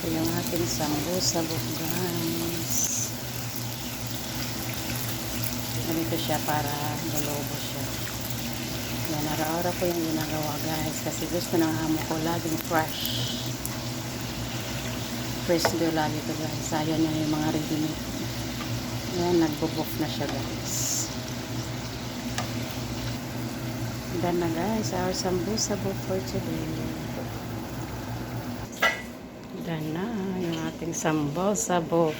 Ito yung ating sambusa-buk, guys. Ganito siya para lulobo siya. Yan, araw-araw ko yung ginagawa, guys. Kasi gusto ng amo ko laging fresh. Fresh daw lagi ito, guys. Ayaw niya yung mga ready-made. Yan, nagbubok na siya, guys. Done na, guys. Our sambusa-buk for today. Done na yung ating sambusa-buk.